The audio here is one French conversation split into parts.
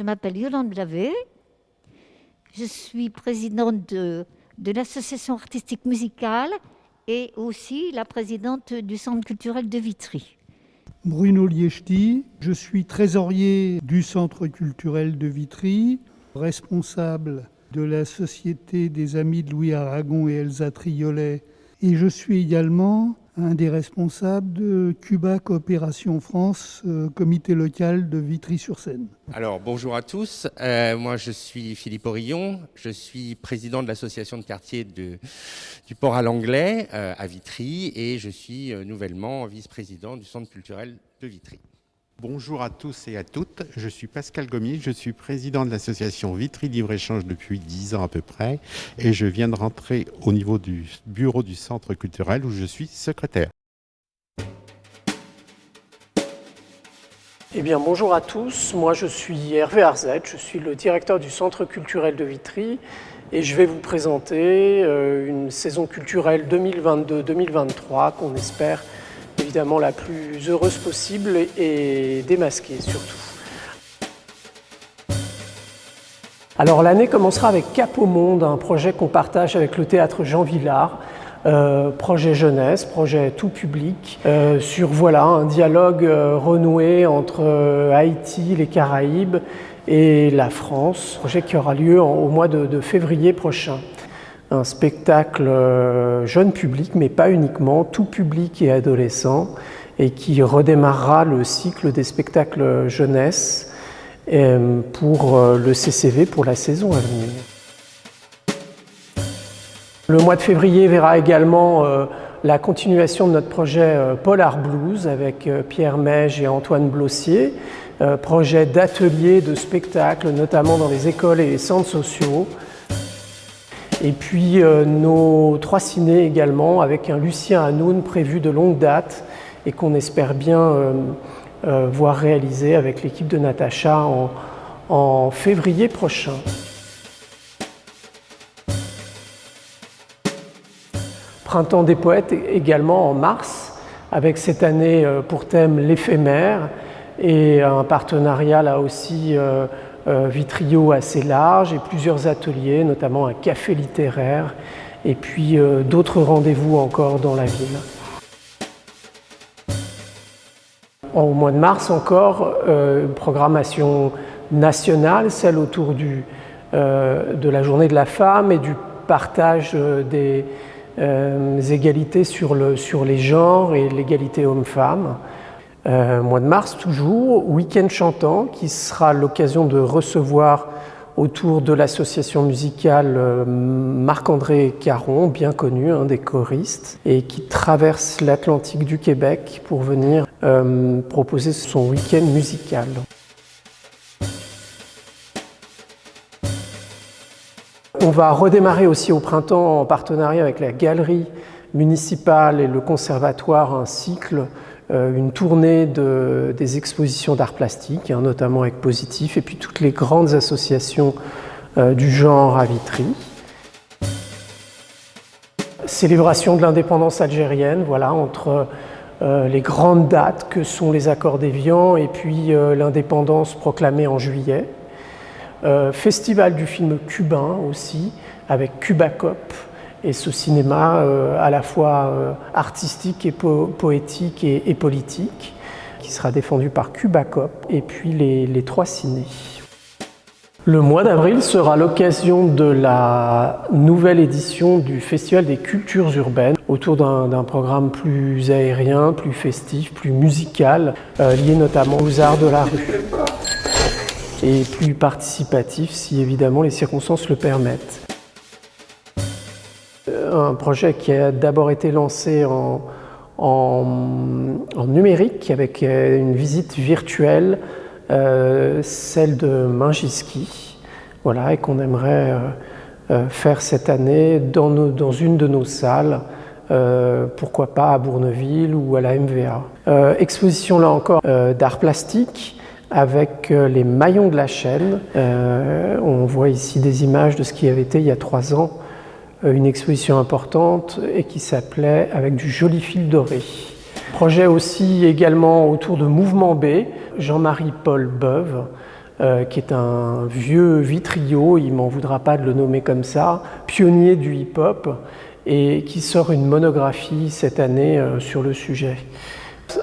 m'appelle Yolande Lavé. Je suis présidente de l'association artistique musicale et aussi la présidente du Centre culturel de Vitry. Bruno Liechti, je suis trésorier du Centre culturel de Vitry, responsable de la Société des Amis de Louis Aragon et Elsa Triolet, et je suis également un des responsables de Cuba Coopération France, comité local de Vitry-sur-Seine. Alors bonjour à tous, moi je suis Philippe Orillon, je suis président de l'association de quartier du Port à l'Anglais à Vitry et je suis nouvellement vice-président du Centre culturel de Vitry. Bonjour à tous et à toutes, je suis Pascal Gomis, je suis président de l'association Vitry Libre-Échange depuis 10 ans à peu près et je viens de rentrer au niveau du bureau du centre culturel où je suis secrétaire. Eh bien, bonjour à tous, moi je suis Hervé Arzet, je suis le directeur du Centre culturel de Vitry et je vais vous présenter une saison culturelle 2022-2023 qu'on espère évidemment la plus heureuse possible et démasquée surtout. Alors l'année commencera avec Cap au Monde, un projet qu'on partage avec le théâtre Jean Villard, projet jeunesse, projet tout public, sur un dialogue renoué entre Haïti, les Caraïbes et la France, projet qui aura lieu au mois de février prochain. Un spectacle jeune public, mais pas uniquement, tout public et adolescent, et qui redémarrera le cycle des spectacles jeunesse pour le CCV, pour la saison à venir. Le mois de février verra également la continuation de notre projet Polar Blues avec Pierre Meige et Antoine Blossier, projet d'ateliers, de spectacles, notamment dans les écoles et les centres sociaux. Et puis nos 3 cinés également, avec un Lucien Hanoun prévu de longue date et qu'on espère bien voir réaliser avec l'équipe de Natacha en février prochain. Printemps des poètes également en mars, avec cette année pour thème l'éphémère et un partenariat là aussi Vitrio assez large et plusieurs ateliers, notamment un café littéraire et puis d'autres rendez-vous encore dans la ville. Au mois de mars encore, une programmation nationale, celle autour de la journée de la femme et du partage des égalités sur les genres et l'égalité homme-femme. Mois de mars toujours, week-end chantant qui sera l'occasion de recevoir autour de l'association musicale Marc-André Caron, bien connu, un des choristes, et qui traverse l'Atlantique du Québec pour venir proposer son week-end musical. On va redémarrer aussi au printemps en partenariat avec la galerie municipale et le conservatoire un cycle, une tournée des expositions d'art plastique, notamment avec Positif, et puis toutes les grandes associations du genre à Vitry. Célébration de l'indépendance algérienne, entre les grandes dates que sont les accords d'Évian et puis l'indépendance proclamée en juillet. Festival du film cubain aussi, avec Cubacop, et ce cinéma à la fois artistique et poétique et politique, qui sera défendu par Cubacop, et puis les 3 cinés. Le mois d'avril sera l'occasion de la nouvelle édition du Festival des cultures urbaines, autour d'un programme plus aérien, plus festif, plus musical, lié notamment aux arts de la rue, et plus participatif si évidemment les circonstances le permettent. Un projet qui a d'abord été lancé en numérique avec une visite virtuelle, celle de Mingiski, et qu'on aimerait faire cette année dans une de nos salles, pourquoi pas à Bourneville ou à la MVA. Exposition là encore d'art plastique avec les maillons de la chaîne. On voit ici des images de ce qui avait été il y a 3 ans une exposition importante et qui s'appelait « Avec du joli fil doré ». Projet aussi également autour de Mouvement B, Jean-Marie Paul Beuve, qui est un vieux vitriol, il ne m'en voudra pas de le nommer comme ça, pionnier du hip-hop, et qui sort une monographie cette année sur le sujet.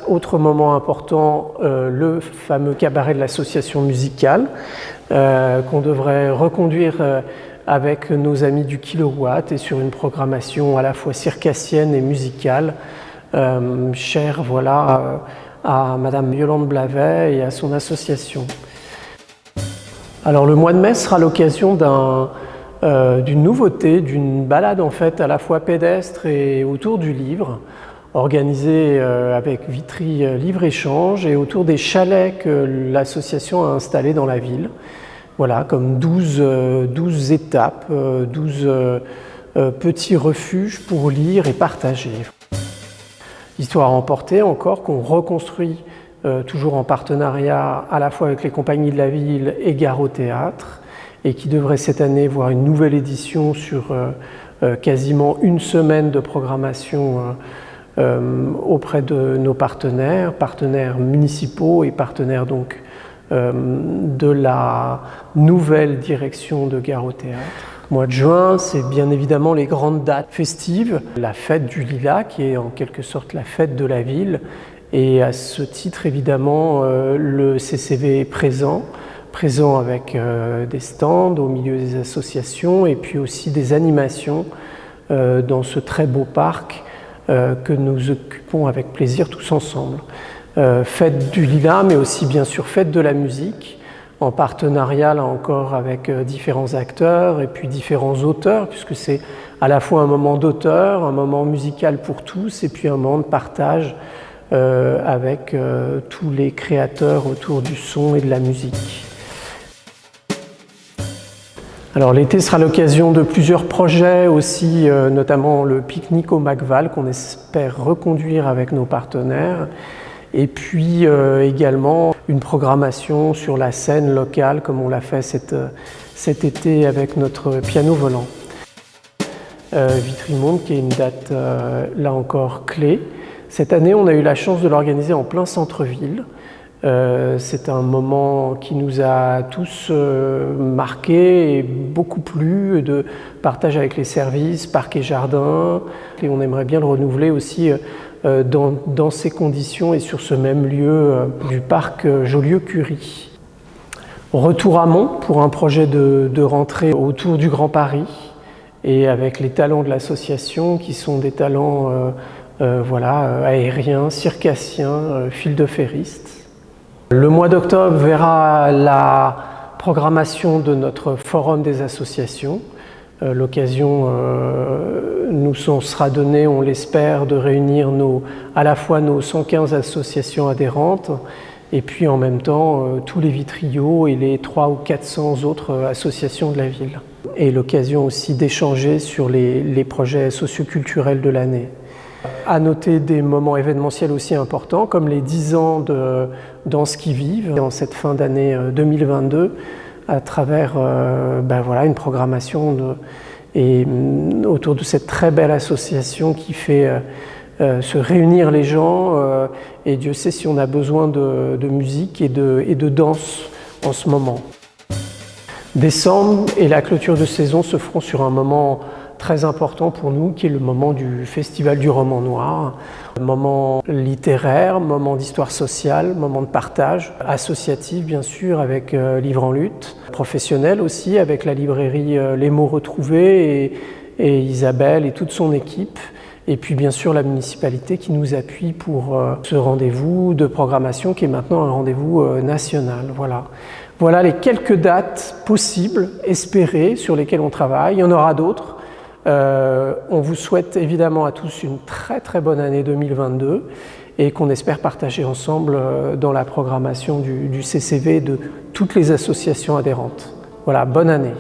Autre moment important, le fameux cabaret de l'association musicale, qu'on devrait reconduire avec nos amis du Kilowatt et sur une programmation à la fois circassienne et musicale, chère voilà, à Madame Yolande Blavet et à son association. Alors le mois de mai sera l'occasion d'une nouveauté, d'une balade en fait à la fois pédestre et autour du livre, organisée avec Vitry Livre-Échange et autour des chalets que l'association a installés dans la ville. Voilà, comme 12 étapes, 12 petits refuges pour lire et partager. Histoire à emporter encore qu'on reconstruit toujours en partenariat à la fois avec les compagnies de la ville et Gare au Théâtre, et qui devrait cette année voir une nouvelle édition sur quasiment une semaine de programmation auprès de nos partenaires municipaux et partenaires donc de la nouvelle direction de Gare au Théâtre. Le mois de juin, c'est bien évidemment les grandes dates festives, la fête du Lilas qui est en quelque sorte la fête de la ville. Et à ce titre, évidemment, le CCV est présent avec des stands au milieu des associations et puis aussi des animations dans ce très beau parc que nous occupons avec plaisir tous ensemble. Fête du Lilas, mais aussi bien sûr fête de la musique, en partenariat là encore avec différents acteurs et puis différents auteurs, puisque c'est à la fois un moment d'auteur, un moment musical pour tous et puis un moment de partage avec tous les créateurs autour du son et de la musique. Alors l'été sera l'occasion de plusieurs projets aussi, notamment le pique-nique au Macval qu'on espère reconduire avec nos partenaires, et puis également une programmation sur la scène locale comme on l'a fait cet été avec notre piano volant. Vitry-Monde qui est une date là encore clé. Cette année, on a eu la chance de l'organiser en plein centre-ville. C'est un moment qui nous a tous marqués et beaucoup plu, de partage avec les services, parcs et jardins. Et on aimerait bien le renouveler aussi dans ces conditions et sur ce même lieu du parc Jolieu-Curie. Retour à Mont pour un projet de rentrée autour du Grand Paris et avec les talents de l'association qui sont des talents aériens, circassiens, fil de ferriste. Le mois d'octobre verra la programmation de notre forum des associations. L'occasion nous sera donnée, on l'espère, de réunir à la fois nos 115 associations adhérentes et puis en même temps tous les vitriots et les 300 ou 400 autres associations de la ville. Et l'occasion aussi d'échanger sur les projets socioculturels de l'année. À noter des moments événementiels aussi importants, comme les 10 ans de Danse qui Vive, en cette fin d'année 2022, à travers une programmation autour de cette très belle association qui fait se réunir les gens, et Dieu sait si on a besoin de musique et de danse en ce moment. Décembre et la clôture de saison se feront sur un moment très important pour nous, qui est le moment du Festival du Roman Noir. Moment littéraire, moment d'histoire sociale, moment de partage, associatif bien sûr avec Livre en Lutte, professionnel aussi avec la librairie Les Mots Retrouvés et Isabelle et toute son équipe. Et puis bien sûr la municipalité qui nous appuie pour ce rendez-vous de programmation qui est maintenant un rendez-vous national. Voilà les quelques dates possibles, espérées, sur lesquelles on travaille. Il y en aura d'autres. On vous souhaite évidemment à tous une très très bonne année 2022 et qu'on espère partager ensemble dans la programmation du CCV de toutes les associations adhérentes. Voilà, bonne année.